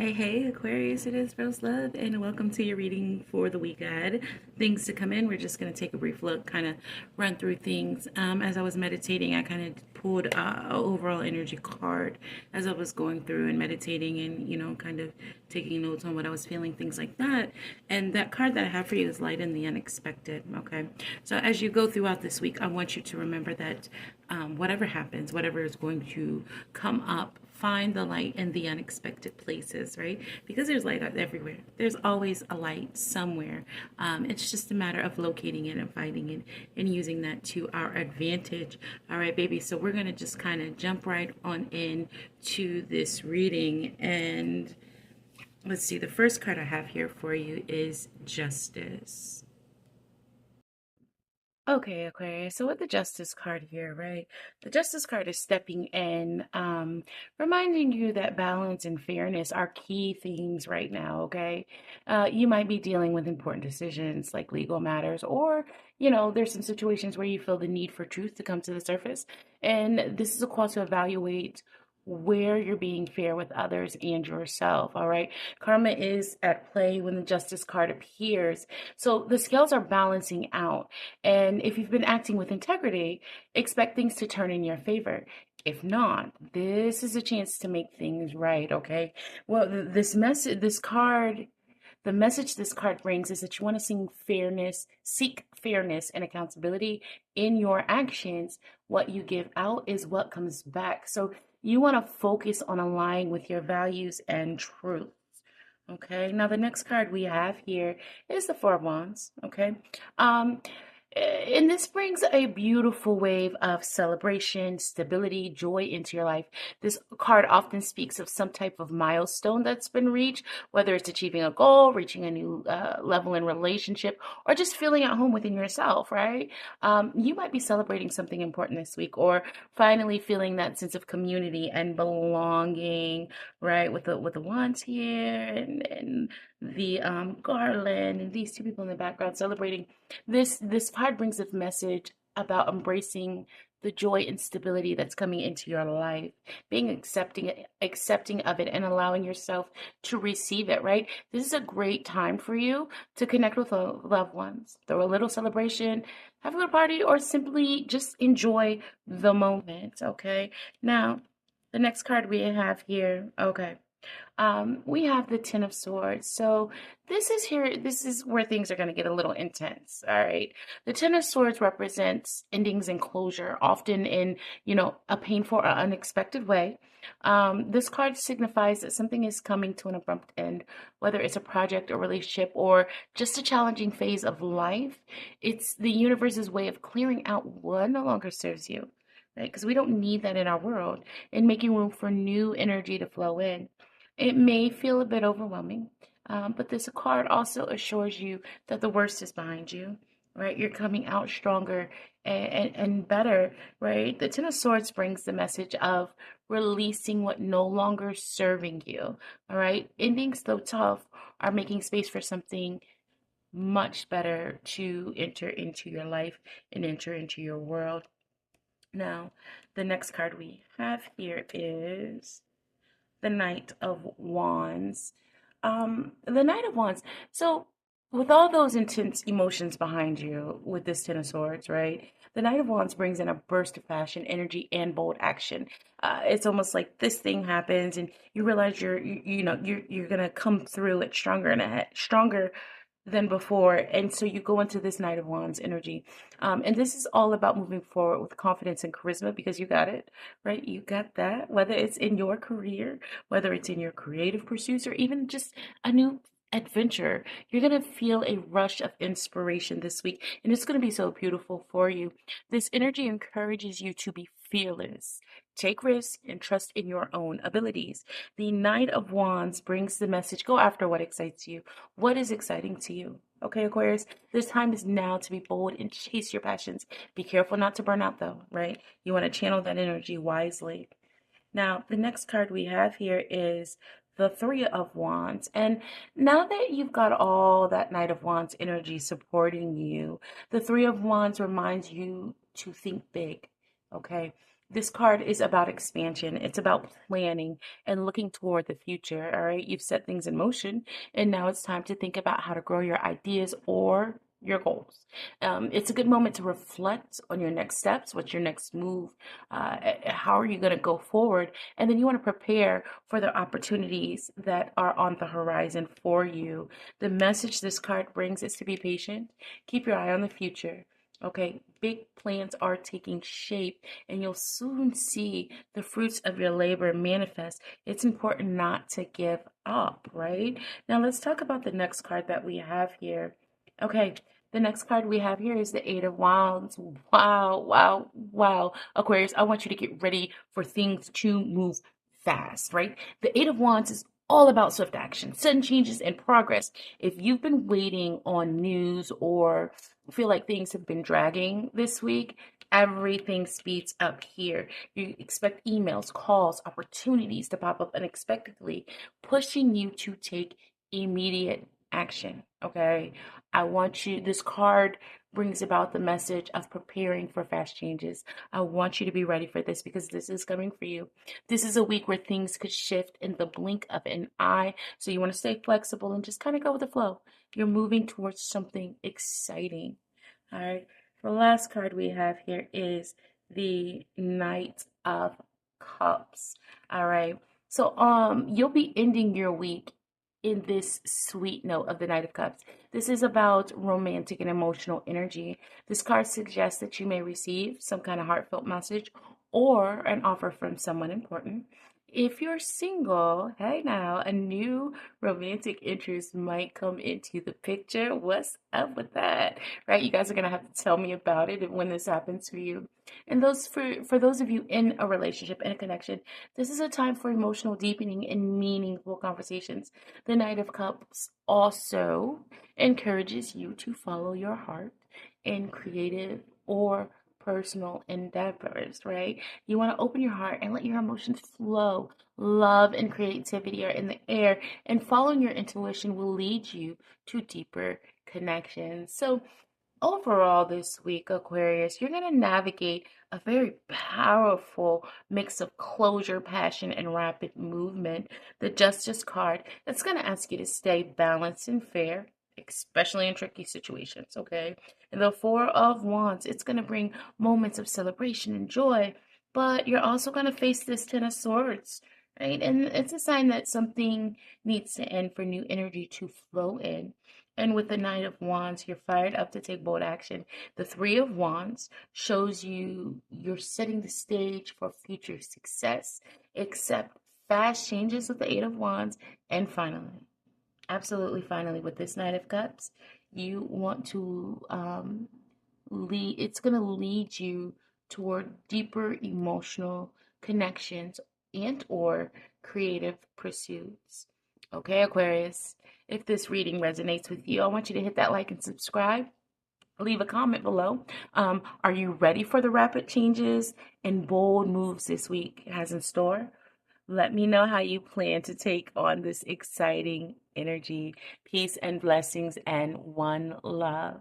Hey, Aquarius, it is Rose Love, and welcome to your reading for the week ahead. Things to come in. We're just going to take a brief look, kind of run through things. As I was meditating, I kind of pulled a overall energy card as I was going through and meditating and, kind of taking notes on what I was feeling, things like that. And that card that I have for you is Light in the Unexpected, okay? So as you go throughout this week, I want you to remember that whatever happens, whatever is going to come up, find the light in the unexpected places, right? Because there's light everywhere. There's always a light somewhere. It's just a matter of locating it and finding it and using that to our advantage. All right, baby. So we're going to just kind of jump right on in to this reading. And let's see, the first card I have here for you is Justice. Okay, Aquarius. So with the Justice card here, right? The Justice card is stepping in, reminding you that balance and fairness are key themes right now, okay? You might be dealing with important decisions like legal matters, or, there's some situations where you feel the need for truth to come to the surface. And this is a call to evaluate where you're being fair with others and yourself, all right? Karma is at play when the Justice card appears. So the scales are balancing out. And if you've been acting with integrity, expect things to turn in your favor. If not, this is a chance to make things right, okay? Well, the message this card brings is that you want to seek fairness and accountability in your actions. What you give out is what comes back. So you want to focus on aligning with your values and truth. Okay, now the next card we have here is the Four of Wands. Okay, um, and this brings a beautiful wave of celebration, stability, joy into your life. This card often speaks of some type of milestone that's been reached, whether it's achieving a goal, reaching a new level in relationship, or just feeling at home within yourself, right? You might be celebrating something important this week, or finally feeling that sense of community and belonging, right? With the wands here and the garland and these two people in the background celebrating. This card brings a message about embracing the joy and stability that's coming into your life, being accepting of it, and allowing yourself to receive it. Right, this is a great time for you to connect with loved ones, throw a little celebration, have a little party, or simply just enjoy the moment. Okay, now the next card we have here. Okay, we have the Ten of Swords. So this is where things are going to get a little intense. All right. The Ten of Swords represents endings and closure, often in, a painful or unexpected way. This card signifies that something is coming to an abrupt end, whether it's a project or relationship or just a challenging phase of life. It's the universe's way of clearing out what no longer serves you, right? Because we don't need that in our world, and making room for new energy to flow in. It may feel a bit overwhelming, but this card also assures you that the worst is behind you, right? You're coming out stronger and better, right? The Ten of Swords brings the message of releasing what no longer serving you, all right? Endings, though tough, are making space for something much better to enter into your life and enter into your world. Now, the next card we have here is the Knight of Wands. The Knight of Wands. So, with all those intense emotions behind you with this Ten of Swords, right? The Knight of Wands brings in a burst of passion, energy, and bold action. It's almost like this thing happens, and you realize you're gonna come through it stronger and ahead, stronger than before. And so you go into this Knight of Wands energy. And this is all about moving forward with confidence and charisma because you got it, right? You got that, whether it's in your career, whether it's in your creative pursuits, or even just a new adventure. You're going to feel a rush of inspiration this week, and it's going to be so beautiful for you. This energy encourages you to be fearless. Take risks and trust in your own abilities. The Knight of Wands brings the message, go after what excites you. What is exciting to you? Okay, Aquarius, this time is now to be bold and chase your passions. Be careful not to burn out, though, right? You want to channel that energy wisely. Now, the next card we have here is the Three of Wands. And now that you've got all that Knight of Wands energy supporting you, the Three of Wands reminds you to think big, okay? This card is about expansion. It's about planning and looking toward the future. All right. You've set things in motion, and now it's time to think about how to grow your ideas or your goals. It's a good moment to reflect on your next steps. What's your next move? How are you going to go forward? And then you want to prepare for the opportunities that are on the horizon for you. The message this card brings is to be patient. Keep your eye on the future. Okay, big plans are taking shape, and you'll soon see the fruits of your labor manifest. It's important not to give up, right? Now, let's talk about the next card that we have here. Okay, the next card we have here is the Eight of Wands. Wow, wow, wow. Aquarius, I want you to get ready for things to move fast, right? The Eight of Wands is all about swift action, sudden changes, and progress. If you've been waiting on news or feel like things have been dragging this week, everything speeds up here. You expect emails, calls, opportunities to pop up unexpectedly, pushing you to take immediate action. Okay. This card brings about the message of preparing for fast changes. I want you to be ready for this because this is coming for you. This is a week where things could shift in the blink of an eye. So you want to stay flexible and just kind of go with the flow. You're moving towards something exciting. All right. The last card we have here is the Knight of Cups. All right. So you'll be ending your week in this sweet note of the Knight of Cups. This is about romantic and emotional energy. This card suggests that you may receive some kind of heartfelt message or an offer from someone important. If you're single, hey now, a new romantic interest might come into the picture. What's up with that? Right? You guys are gonna have to tell me about it when this happens for you. And for those of you in a relationship, in a connection, this is a time for emotional deepening and meaningful conversations. The Knight of Cups also encourages you to follow your heart in creative or personal endeavors, right? You want to open your heart and let your emotions flow. Love and creativity are in the air, and following your intuition will lead you to deeper connections. So, overall, this week, Aquarius, you're going to navigate a very powerful mix of closure, passion, and rapid movement. The Justice card, that's going to ask you to stay balanced and fair, especially in tricky situations, okay? And the Four of Wands, it's going to bring moments of celebration and joy, but you're also going to face this Ten of Swords, right? And it's a sign that something needs to end for new energy to flow in. And with the Knight of Wands, you're fired up to take bold action. The Three of Wands shows you're setting the stage for future success. Accept fast changes with the Eight of Wands. And finally, absolutely finally, with this Knight of Cups, you want to it's going to lead you toward deeper emotional connections and or creative pursuits. Okay, Aquarius, if this reading resonates with you, I want you to hit that like and subscribe. Leave a comment below. Are you ready for the rapid changes and bold moves this week has in store? Let me know how you plan to take on this exciting energy. Peace and blessings and one love.